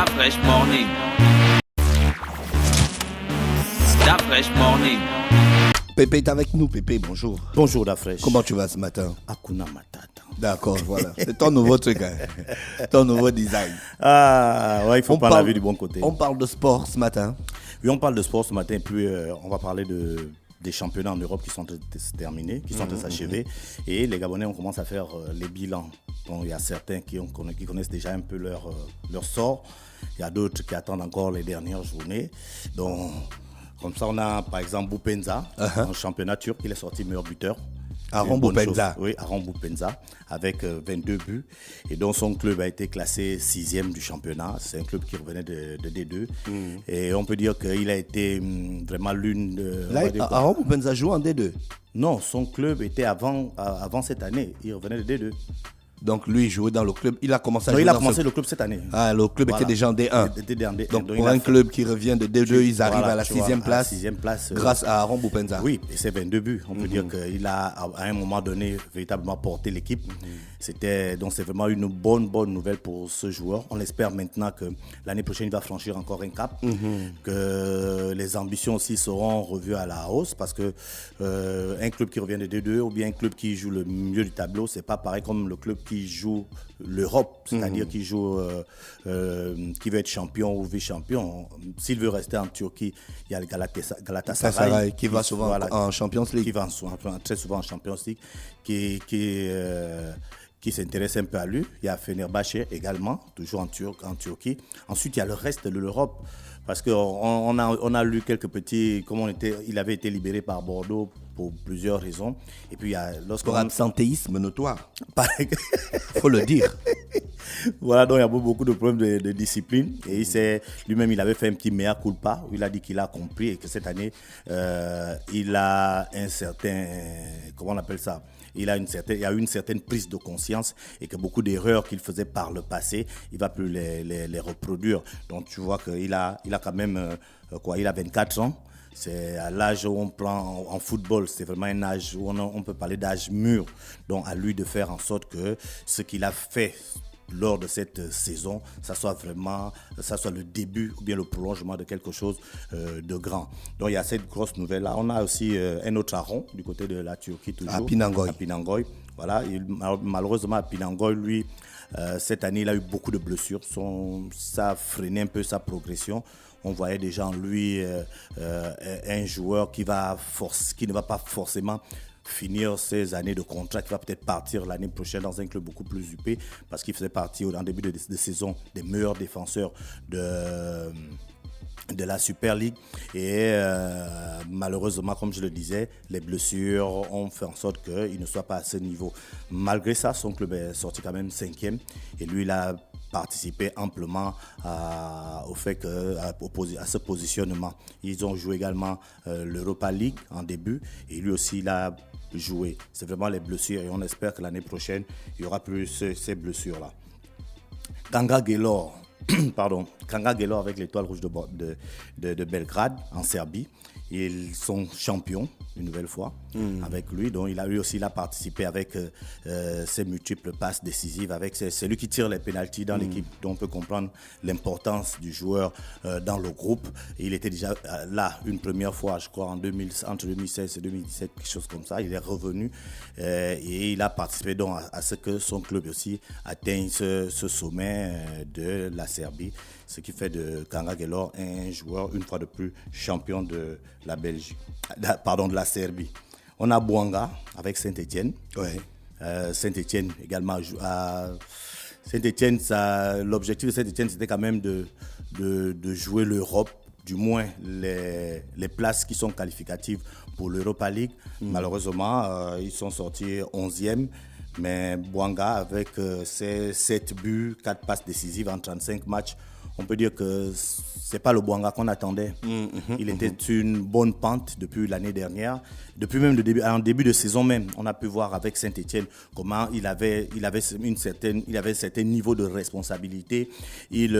Fresh Morning. Da Fresh Morning. Pépé est avec nous. Pépé, bonjour. Bonjour Da Fresh. Comment tu vas ce matin? Hakuna Matata. D'accord, voilà. C'est ton nouveau truc, hein. Ton nouveau design. Ah, ouais, il faut prendre la vie du bon côté. On parle de sport ce matin. Oui, on parle de sport ce matin, et puis on va parler des championnats en Europe qui sont se terminés, qui sont s'achever. Et les Gabonais, on commence à faire les bilans. Donc, il y a certains qui connaissent déjà un peu leur sort. Il y a d'autres qui attendent encore les dernières journées. Donc, comme ça, on a par exemple Boupenza, en championnat turc, il est sorti meilleur buteur. Aaron Boupenza. Oui, Aaron Boupenza, avec 22 buts. Et donc, son club a été classé 6e du championnat. C'est un club qui revenait de D2. Et on peut dire qu'il a été vraiment l'une de... Là, Aaron Boupenza joue en D2. Non, son club était avant cette année. Il revenait de D2. Donc lui, il jouait dans le club. Il a commencé à Non, jouer il a dans commencé le club cette année. Ah, le club était déjà en D1. Donc pour un club qui revient de D2, ils arrivent à la 6e place, grâce à Aaron Boupenza. Oui, et c'est 22 buts. On peut dire qu'il a, à un moment donné, véritablement porté l'équipe. Donc c'est vraiment une bonne nouvelle pour ce joueur. On espère maintenant que l'année prochaine, il va franchir encore un cap. Que les ambitions aussi seront revues à la hausse. Parce que un club qui revient de D2 ou bien un club qui joue le milieu du tableau, c'est pas pareil comme le club qui joue l'Europe, c'est-à-dire qui veut être champion ou vice-champion. S'il veut rester en Turquie, il y a le Galatasaray qui va souvent en Champions League. Qui va très souvent en Champions League, qui s'intéresse un peu à lui. Il y a Fenerbahçe également, toujours en Turquie. Ensuite, il y a le reste de l'Europe. Parce qu'on a lu quelques petits... il avait été libéré par Bordeaux pour plusieurs raisons. Et puis, pour absentéisme notoire. Il faut le dire. Voilà, donc il y a beaucoup de problèmes de discipline. Et lui-même, il avait fait un petit mea culpa. Il a dit qu'il a compris et que cette année, il a un certain... Comment on appelle ça ? Il y a eu une certaine prise de conscience et que beaucoup d'erreurs qu'il faisait par le passé, il ne va plus les reproduire. Donc tu vois qu'il a quand même, il a 24 ans. C'est à l'âge où on prend en football, c'est vraiment un âge où on peut parler d'âge mûr. Donc à lui de faire en sorte que ce qu'il a fait lors de cette saison, ça soit le début ou bien le prolongement de quelque chose de grand. Donc il y a cette grosse nouvelle-là. On a aussi un autre Aaron du côté de la Turquie toujours. À Pinangoy. Voilà. Malheureusement, à Pinangoy, lui, cette année, il a eu beaucoup de blessures. Ça a freiné un peu sa progression. On voyait déjà en lui un joueur qui ne va pas forcément finir ses années de contrat, qui va peut-être partir l'année prochaine dans un club beaucoup plus huppé, parce qu'il faisait partie en début de saison des meilleurs défenseurs de la Super League. Et malheureusement, comme je le disais, les blessures ont fait en sorte qu'il ne soit pas à ce niveau. Malgré ça, son club est sorti quand même 5e et lui, il a participé amplement à ce positionnement. Ils ont joué également l'Europa League en début et lui aussi, il a jouer. C'est vraiment les blessures et on espère que l'année prochaine, il n'y aura plus ces blessures-là. Kanga Gelor avec l'Étoile Rouge de Belgrade en Serbie. Ils sont champions une nouvelle fois avec lui. Donc il a participé avec ses multiples passes décisives. C'est lui qui tire les pénaltys dans l'équipe. Donc on peut comprendre l'importance du joueur dans le groupe. Et il était déjà là une première fois, je crois, entre 2016 et 2017, quelque chose comme ça. Il est revenu et il a participé donc à ce que son club aussi atteigne ce sommet de la Serbie. Ce qui fait de Kanga Gelor un joueur, une fois de plus, champion de de la Serbie. On a Bouanga avec Saint-Etienne. Ouais. Saint-Etienne également. Saint-Etienne, l'objectif de Saint-Etienne, c'était quand même de jouer l'Europe, du moins les places qui sont qualificatives pour l'Europa League. Malheureusement, ils sont sortis 11e. Mais Bouanga, avec ses 7 buts, 4 passes décisives en 35 matchs, on peut dire que ce n'est pas le Bouanga qu'on attendait. Il était une bonne pente depuis l'année dernière. Depuis même en début de saison même, on a pu voir avec Saint-Etienne comment il avait un certain niveau de responsabilité. Il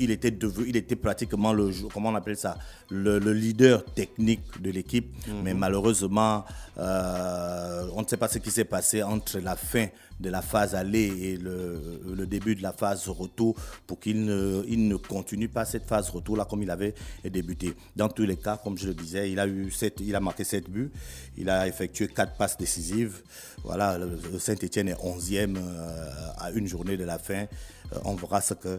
était pratiquement le leader technique de l'équipe. Mais malheureusement, on ne sait pas ce qui s'est passé entre la fin la phase aller et le début de la phase retour pour qu'il ne continue pas cette phase retour-là comme il avait débuté. Dans tous les cas, comme je le disais, il a marqué 7 buts, il a effectué 4 passes décisives. Voilà, le Saint-Etienne est 11e à une journée de la fin. On verra ce que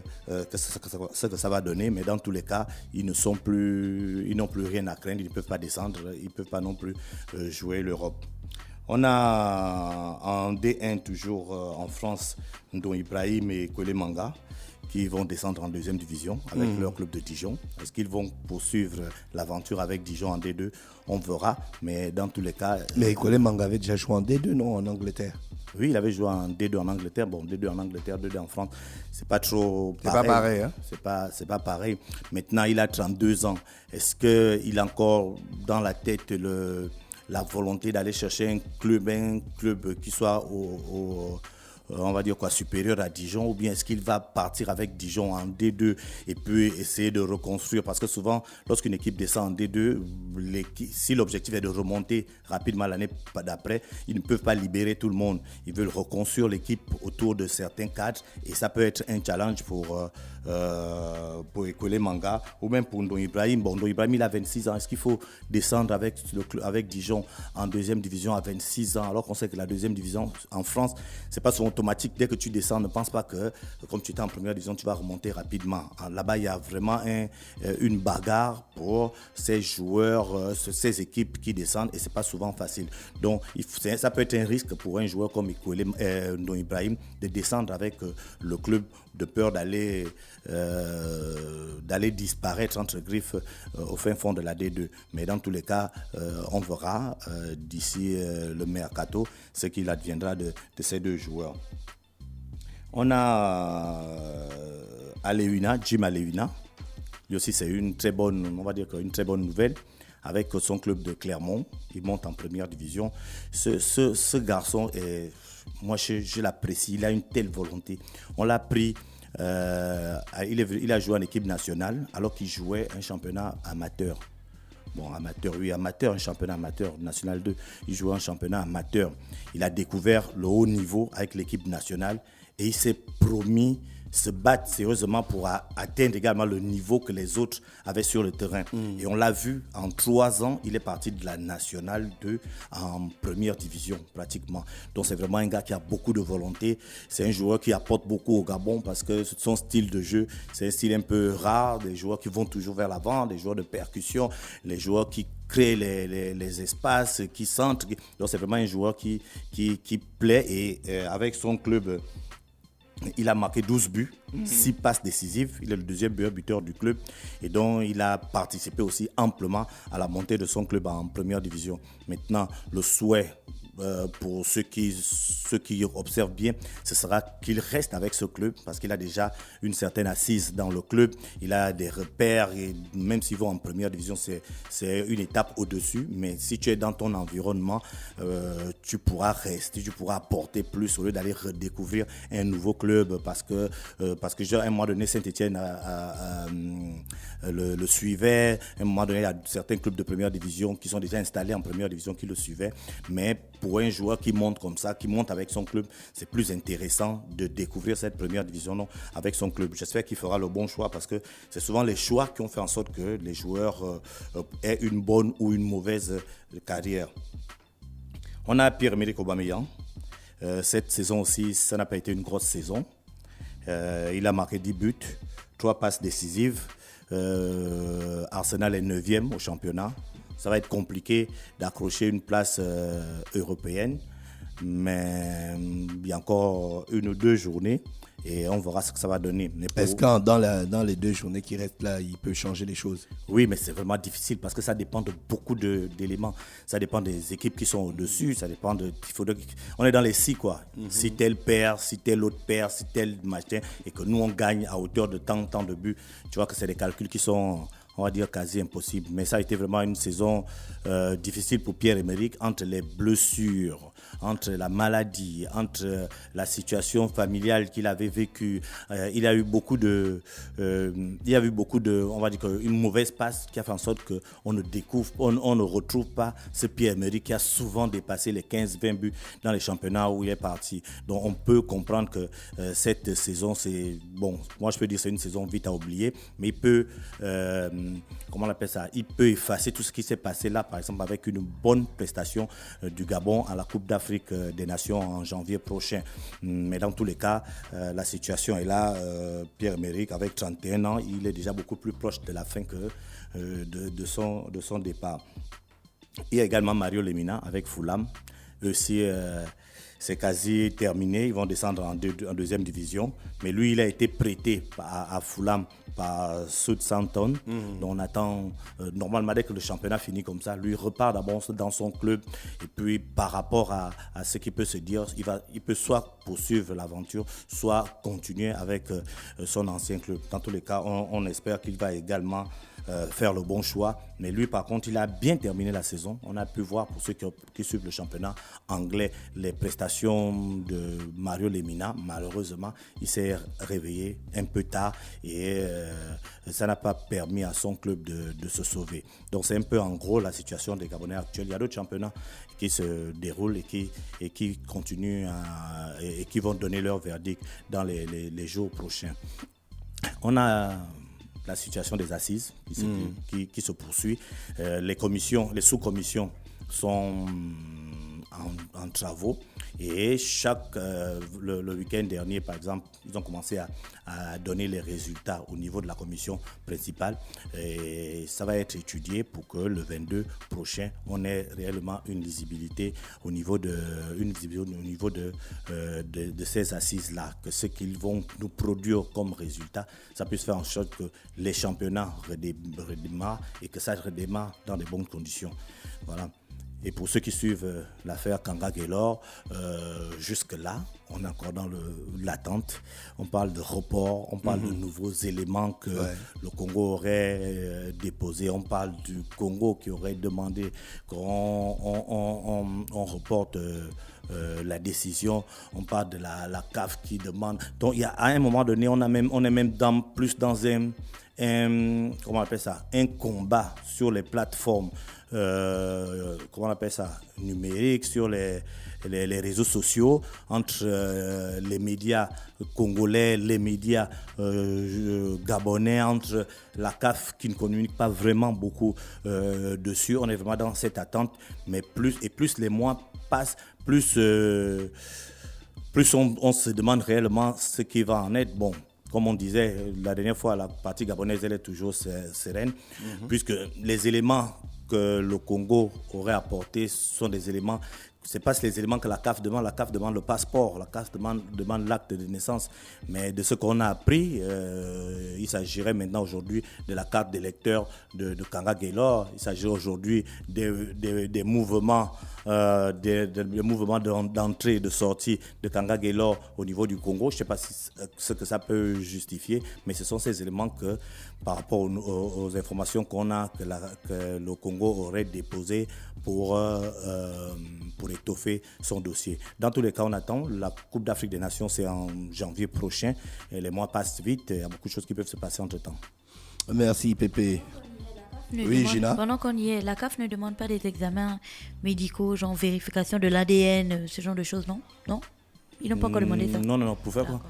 ça va donner, mais dans tous les cas, ils n'ont plus rien à craindre, ils ne peuvent pas descendre, ils ne peuvent pas non plus jouer l'Europe. On a en D1 toujours en France Ndong Ibrahim et Kwele Manga qui vont descendre en deuxième division avec leur club de Dijon. Est-ce qu'ils vont poursuivre l'aventure avec Dijon en D2? On verra, mais dans tous les cas... Mais Kwele Manga avait déjà joué en D2, non, en Angleterre? Oui, il avait joué en D2 en Angleterre. Bon, D2 en Angleterre, D2 en France, c'est pas trop pareil. C'est pas pareil, hein? C'est pas pareil. Maintenant, il a 32 ans. Est-ce qu'il a encore dans la tête la volonté d'aller chercher un club qui soit on va dire supérieur à Dijon, ou bien est-ce qu'il va partir avec Dijon en D2 et puis essayer de reconstruire? Parce que souvent, lorsqu'une équipe descend en D2, si l'objectif est de remonter rapidement l'année d'après, ils ne peuvent pas libérer tout le monde. Ils veulent reconstruire l'équipe autour de certains cadres et ça peut être un challenge pour Kwele Manga ou même pour Ndong Ibrahim. Bon, Ndong Ibrahim, il a 26 ans. Est-ce qu'il faut descendre avec Dijon en deuxième division à 26 ans, alors qu'on sait que la deuxième division en France, c'est pas souvent automatique. Dès que tu descends, ne pense pas que comme tu étais en première division, tu vas remonter rapidement. Là-bas, il y a vraiment une bagarre pour ces joueurs, ces équipes qui descendent et c'est pas souvent facile. Donc, ça peut être un risque pour un joueur comme Ndong Ibrahim de descendre avec le club de peur d'aller disparaître entre griffes au fin fond de la D2. Mais dans tous les cas, on verra d'ici le mercato ce qu'il adviendra de ces deux joueurs. On a Jim Alewina. Lui aussi, c'est une très bonne nouvelle. Avec son club de Clermont, il monte en première division. Ce garçon, moi je l'apprécie, il a une telle volonté. On l'a pris, il a joué en équipe nationale alors qu'il jouait un championnat amateur. Bon, amateur, un championnat amateur, National 2, il jouait un championnat amateur. Il a découvert le haut niveau avec l'équipe nationale et il s'est promis se battre sérieusement pour atteindre également le niveau que les autres avaient sur le terrain. Et on l'a vu, en 3 ans, il est parti de la Nationale 2 en première division pratiquement. Donc c'est vraiment un gars qui a beaucoup de volonté. C'est un joueur qui apporte beaucoup au Gabon parce que son style de jeu, c'est un style un peu rare, des joueurs qui vont toujours vers l'avant, des joueurs de percussion, les joueurs qui créent les espaces, qui centrent. Donc c'est vraiment un joueur qui plaît et avec son club... Il a marqué 12 buts, 6 passes décisives. Il est le deuxième meilleur buteur du club. Et donc, il a participé aussi amplement à la montée de son club en première division. Maintenant, le souhait pour ceux qui observent bien, ce sera qu'il reste avec ce club parce qu'il a déjà une certaine assise dans le club. Il a des repères et même s'ils vont en première division, c'est une étape au-dessus. Mais si tu es dans ton environnement, tu pourras rester, tu pourras apporter plus au lieu d'aller redécouvrir un nouveau club parce que à un moment donné, Saint-Etienne le suivait. À un moment donné, il y a certains clubs de première division qui sont déjà installés en première division qui le suivaient. Mais pour un joueur qui monte comme ça, qui monte avec son club, c'est plus intéressant de découvrir cette première division avec son club. J'espère qu'il fera le bon choix parce que c'est souvent les choix qui ont fait en sorte que les joueurs aient une bonne ou une mauvaise carrière. On a Pierre-Emerick Aubameyang. Cette saison aussi, ça n'a pas été une grosse saison. Il a marqué 10 buts, 3 passes décisives. Arsenal est 9e au championnat. Ça va être compliqué d'accrocher une place européenne, mais il y a encore 1 ou 2 journées et on verra ce que ça va donner. Est-ce que dans les 2 journées qui restent là, il peut changer les choses? Oui, mais c'est vraiment difficile parce que ça dépend de beaucoup d'éléments. Ça dépend des équipes qui sont au-dessus, ça dépend on est dans les 6 quoi. Si tel perd, si tel autre perd, si tel machin, et que nous on gagne à hauteur de tant de buts, tu vois que c'est des calculs qui sont on va dire quasi impossible. Mais ça a été vraiment une saison difficile pour Pierre-Emerick, entre les blessures, entre la maladie, entre la situation familiale qu'il avait vécue. Il y a eu beaucoup de, on va dire une mauvaise passe qui a fait en sorte qu'on ne découvre, on ne retrouve pas ce Pierre-Emerick qui a souvent dépassé les 15-20 buts dans les championnats où il est parti. Donc on peut comprendre que cette saison, c'est bon. Moi je peux dire que c'est une saison vite à oublier, mais il peut, comment on appelle ça, il peut effacer tout ce qui s'est passé là, par exemple avec une bonne prestation du Gabon à la Coupe d'Afrique des Nations en janvier prochain. Mais dans tous les cas, la situation est là. Pierre-Emerick, avec 31 ans, il est déjà beaucoup plus proche de la fin que de son départ. Il y a également Mario Lemina avec Fulham. Eux aussi, c'est quasi terminé. Ils vont descendre en deuxième division. Mais lui, il a été prêté à Fulham par Southampton. Donc on attend, normalement, dès que le championnat finit comme ça, lui repart d'abord dans son club. Et puis, par rapport à ce qu'il peut se dire, il peut soit poursuivre l'aventure, soit continuer avec son ancien club. Dans tous les cas, on espère qu'il va également faire le bon choix. Mais lui, par contre, il a bien terminé la saison. On a pu voir, pour ceux qui suivent le championnat anglais, les prestations de Mario Lemina. Malheureusement, il s'est réveillé un peu tard et ça n'a pas permis à son club de se sauver. Donc c'est un peu en gros la situation des Gabonais actuels. Il y a d'autres championnats qui se déroulent et qui continuent et qui vont donner leur verdict dans les jours prochains. On a la situation des assises qui se poursuit. Les sous-commissions sont en travaux et le week-end dernier, par exemple, ils ont commencé à donner les résultats au niveau de la commission principale et ça va être étudié pour que le 22 prochain, on ait réellement une lisibilité au niveau de ces assises-là, que ce qu'ils vont nous produire comme résultat, ça puisse faire en sorte que les championnats redémarrent et que ça redémarre dans de bonnes conditions. Voilà. Et pour ceux qui suivent l'affaire Kanga Gaylor, jusque-là, on est encore dans l'attente. On parle de report, on parle de nouveaux éléments que le Congo aurait déposés. On parle du Congo qui aurait demandé qu'on reporte la décision. On parle de la CAF qui demande. Donc, à un moment donné, on est même plus dans comment on appelle ça, un combat sur les plateformes comment on appelle ça, numériques, sur les réseaux sociaux, entre les médias congolais, les médias gabonais, entre la CAF qui ne communique pas vraiment beaucoup dessus. On est vraiment dans cette attente, mais plus les mois passent, plus on se demande réellement ce qui va en être. Bon, comme on disait la dernière fois, la partie gabonaise, elle est toujours sereine, puisque les éléments que le Congo aurait apportés sont des éléments, c'est pas les éléments que la CAF demande. La CAF demande le passeport, la CAF demande l'acte de naissance. Mais de ce qu'on a appris, il s'agirait maintenant aujourd'hui de la carte d'électeur de Kanga Gaylor. Il s'agirait aujourd'hui des mouvements, des mouvements d'entrée et de sortie de Kanga Gaylor au niveau du Congo. Je ne sais pas ce que ça peut justifier, mais ce sont ces éléments que, par rapport aux informations qu'on a, que le Congo aurait déposé pour étoffer son dossier. Dans tous les cas, on attend. La Coupe d'Afrique des Nations, c'est en janvier prochain. Et les mois passent vite. Il y a beaucoup de choses qui peuvent se passer entre-temps. Merci, Pépé. Oui, Gina. Pendant qu'on y est, la CAF ne demande pas des examens médicaux, genre vérification de l'ADN, ce genre de choses, non? Non? Ils n'ont pas encore demandé ça? Non, pour faire quoi?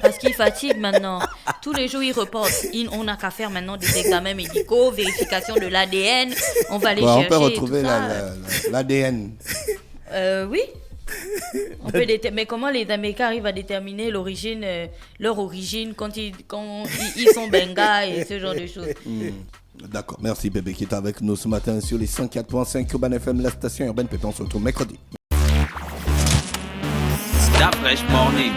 Parce qu'ils fatiguent maintenant. Tous les jours, ils reportent. On n'a qu'à faire maintenant des examens médicaux, vérification de l'ADN. On va les chercher. On peut retrouver l'ADN. Oui. Mais comment les Américains arrivent à déterminer leur origine quand ils sont bengas et ce genre de choses? D'accord. Merci, bébé, qui est avec nous ce matin sur les 104.5 Urban FM, la station urbaine. Pépé, on se retrouve mercredi. Stop Fresh Morning.